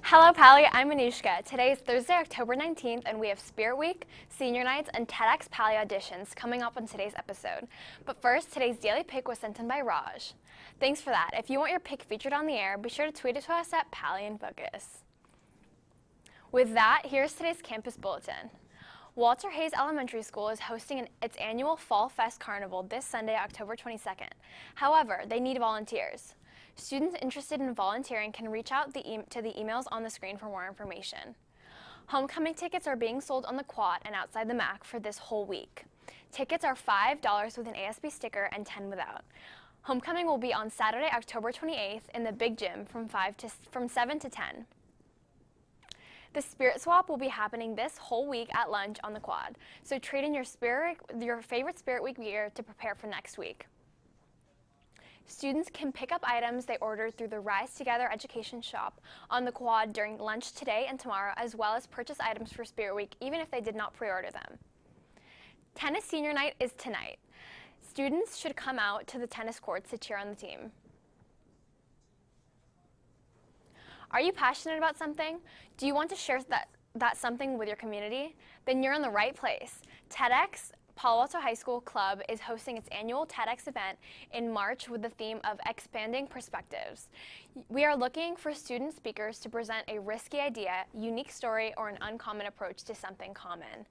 Hello, Pally. I'm Anushka. Today is Thursday, October 19th, and we have Spirit Week, Senior Nights, and TEDx Pally auditions coming up on today's episode. But first, today's daily pick was sent in by Raj. Thanks for that. If you want your pick featured on the air, be sure to tweet it to us at Pally InFocus. With that, here's today's campus bulletin. Walter Hayes Elementary School is hosting its annual Fall Fest Carnival this Sunday, October 22nd. However, they need volunteers. Students interested in volunteering can reach out to the emails on the screen for more information. Homecoming tickets are being sold on the quad and outside the MAC for this whole week. Tickets are $5 with an ASB sticker and $10 without. Homecoming will be on Saturday, October 28th in the Big Gym from 7 to 10. The Spirit Swap will be happening this whole week at lunch on the quad, so trade in your favorite Spirit Week gear to prepare for next week. Students can pick up items they ordered through the Rise Together Education Shop on the quad during lunch today and tomorrow, as well as purchase items for Spirit Week even if they did not pre-order them. Tennis Senior Night is tonight. Students should come out to the tennis courts to cheer on the team. Are you passionate about something? Do you want to share that something with your community? Then you're in the right place. TEDx Palo Alto High School Club is hosting its annual TEDx event in March with the theme of Expanding Perspectives. We are looking for student speakers to present a risky idea, unique story, or an uncommon approach to something common.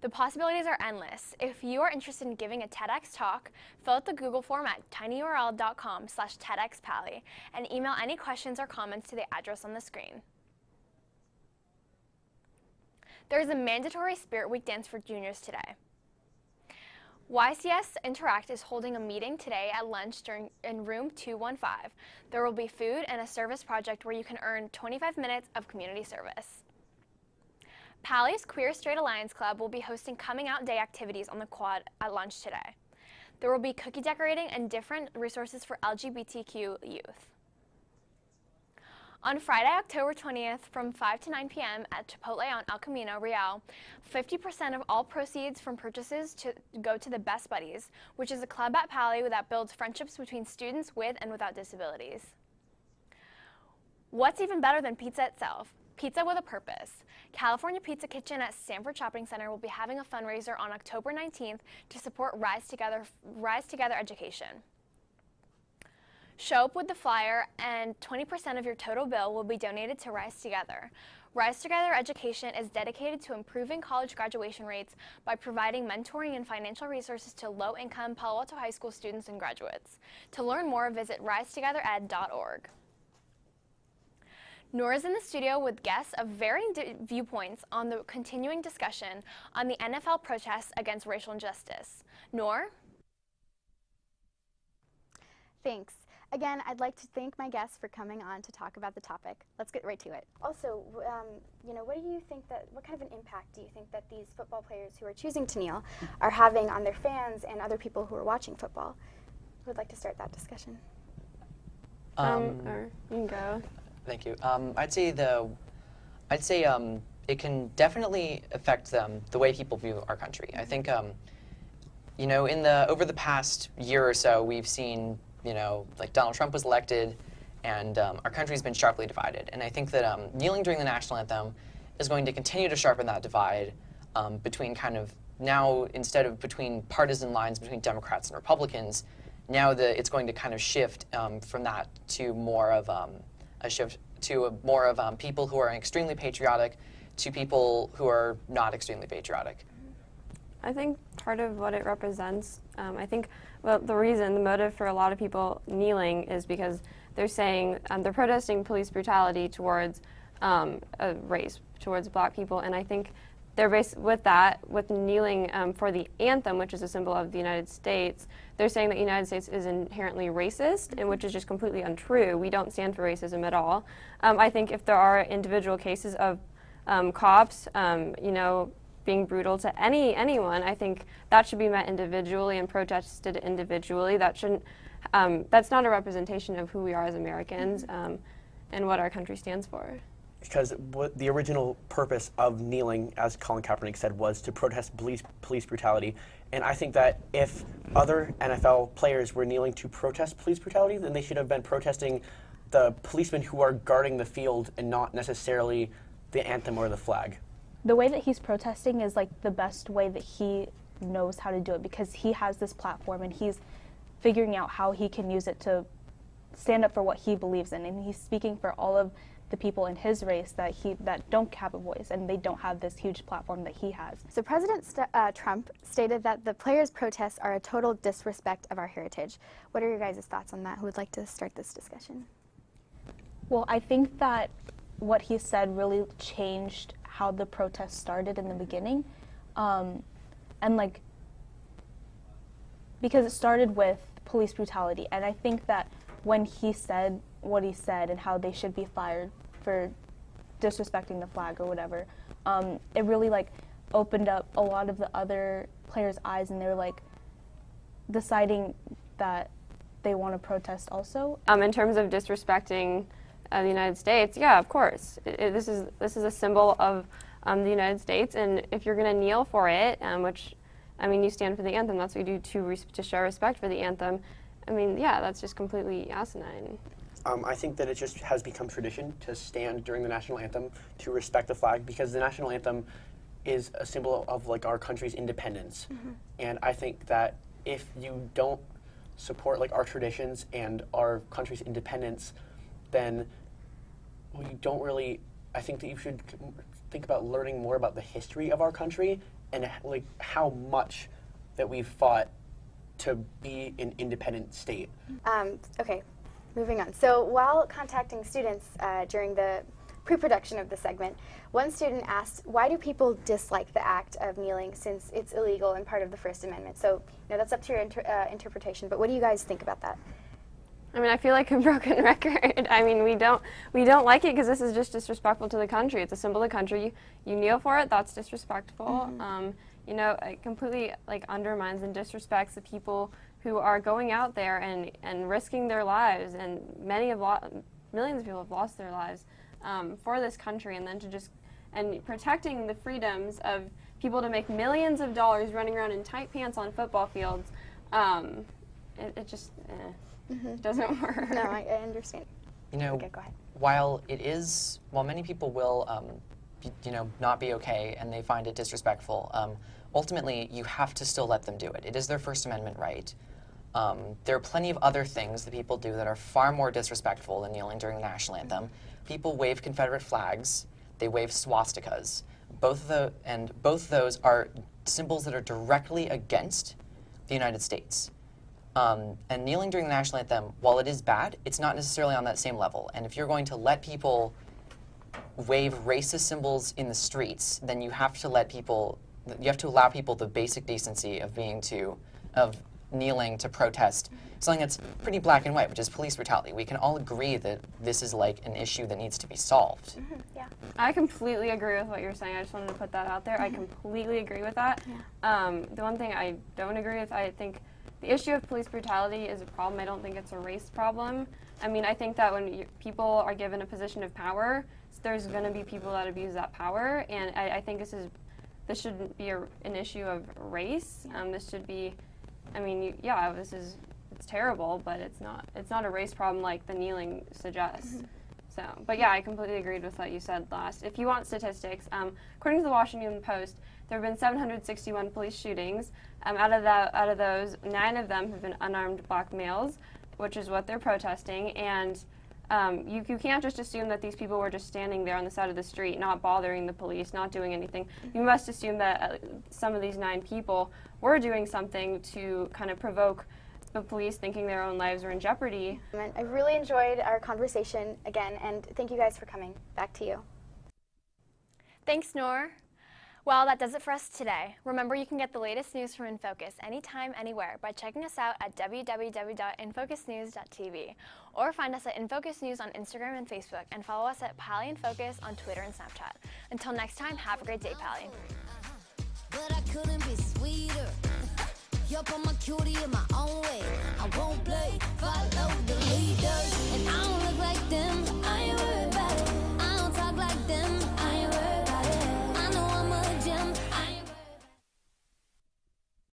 The possibilities are endless. If you are interested in giving a TEDx talk, fill out the Google form at tinyurl.com/TEDxPally and email any questions or comments to the address on the screen. There is a mandatory Spirit Week dance for juniors today. YCS Interact is holding a meeting today at lunch in room 215. There will be food and a service project where you can earn 25 minutes of community service. Pally's Queer Straight Alliance Club will be hosting coming out day activities on the quad at lunch today. There will be cookie decorating and different resources for LGBTQ youth. On Friday, October 20th, from 5 to 9 p.m. at Chipotle on El Camino Real, 50% of all proceeds from purchases go to the Best Buddies, which is a club at Pally that builds friendships between students with and without disabilities. What's even better than pizza itself? Pizza with a purpose. California Pizza Kitchen at Stanford Shopping Center will be having a fundraiser on October 19th to support Rise Together education. Show up with the flyer and 20% of your total bill will be donated to Rise Together. Rise Together Education is dedicated to improving college graduation rates by providing mentoring and financial resources to low-income Palo Alto High School students and graduates. To learn more, visit risetogethered.org. Noor is in the studio with guests of varying viewpoints on the continuing discussion on the NFL protests against racial injustice. Noor? Thanks. Again, I'd like to thank my guests for coming on to talk about the topic. Let's get right to it. Also, what do you think what kind of an impact do you think that these football players who are choosing to kneel are having on their fans and other people who are watching football? Who would like to start that discussion? Or you can go. Thank you. I'd say it can definitely affect the way people view our country. I think, over the past year or so, we've seen, like Donald Trump was elected, and our country's been sharply divided. And I think that kneeling during the national anthem is going to continue to sharpen that divide between instead of between partisan lines between Democrats and Republicans, now that it's going to kind of shift from that to more of people who are extremely patriotic to people who are not extremely patriotic. I think part of what it represents, the motive for a lot of people kneeling is because they're saying they're protesting police brutality towards a race, towards black people, and I think they're with kneeling for the anthem, which is a symbol of the United States. They're saying that the United States is inherently racist, and which is just completely untrue. We don't stand for racism at all. I think if there are individual cases of cops, being brutal to anyone, I think that should be met individually and protested individually. That's not a representation of who we are as Americans and what our country stands for. Because the original purpose of kneeling, as Colin Kaepernick said, was to protest police brutality. And I think that if other NFL players were kneeling to protest police brutality, then they should have been protesting the policemen who are guarding the field and not necessarily the anthem or the flag. The way that he's protesting is like the best way that he knows how to do it, because he has this platform and he's figuring out how he can use it to stand up for what he believes in, and he's speaking for all of the people in his race that don't have a voice and they don't have this huge platform that he has. So President Trump stated that the players' protests are a total disrespect of our heritage. What are your guys' thoughts on that? Who would like to start this discussion? Well, I think that what he said really changed how the protest started in the beginning. And like, because it started with police brutality, and I think that when he said what he said and how they should be fired for disrespecting the flag or whatever, it really like opened up a lot of the other players' eyes, and they're like deciding that they want to protest also. In terms of disrespecting the United States, yeah, of course. This is a symbol of the United States, and if you're going to kneel for it, which, I mean, you stand for the anthem, that's what you do to show respect for the anthem. I mean, yeah, that's just completely asinine. I think that it just has become tradition to stand during the national anthem to respect the flag, because the national anthem is a symbol of like our country's independence. And I think that if you don't support like our traditions and our country's independence, then you don't really, I think that you should think about learning more about the history of our country and like how much that we've fought to be an independent state. Okay, moving on. So while contacting students during the pre-production of the segment, one student asked, why do people dislike the act of kneeling since it's illegal and part of the First Amendment? So, that's up to your interpretation, but what do you guys think about that? I mean, I feel like a broken record. I mean, we don't like it because this is just disrespectful to the country. It's a symbol of the country. You kneel for it, that's disrespectful. It completely like undermines and disrespects the people who are going out there and risking their lives, and millions of people have lost their lives for this country, and then and protecting the freedoms of people to make millions of dollars running around in tight pants on football fields. It just doesn't work. No, I understand. Okay, go ahead. While many people will, not be okay and they find it disrespectful, ultimately you have to still let them do it. It is their First Amendment right. There are plenty of other things that people do that are far more disrespectful than kneeling during the national anthem. People wave Confederate flags. They wave swastikas. Both of those are symbols that are directly against the United States. And kneeling during the national anthem, while it is bad, it's not necessarily on that same level. And if you're going to let people wave racist symbols in the streets, then you have to allow people the basic decency of kneeling to protest something that's pretty black and white, which is police brutality. We can all agree that this is like an issue that needs to be solved. Yeah. I completely agree with what you're saying. I just wanted to put that out there. I completely agree with that. Yeah. The one thing I don't agree with, I think the issue of police brutality is a problem. I don't think it's a race problem. I mean, I think that when people are given a position of power, there's going to be people that abuse that power, and I think this shouldn't be an issue of race. This should be, I mean, it's terrible, but it's not a race problem like the kneeling suggests. So, but yeah, I completely agreed with what you said last. If you want statistics, according to the Washington Post, there have been 761 police shootings. Out of those, 9 of them have been unarmed black males, which is what they're protesting. And you can't just assume that these people were just standing there on the side of the street, not bothering the police, not doing anything. You must assume that some of these 9 people were doing something to kind of provoke the police, thinking their own lives were in jeopardy. I really enjoyed our conversation again, and thank you guys for coming. Back to you. Thanks, Noor. Well, that does it for us today. Remember, you can get the latest news from InFocus anytime, anywhere by checking us out at www.infocusnews.tv, or find us at InFocus News on Instagram and Facebook, and follow us at Pally InFocus on Twitter and Snapchat. Until next time, have a great day, Pally. But I couldn't be sweeter. Yup, I'm a cutie in my own way. I won't play, follow the leaders, and I don't look like them.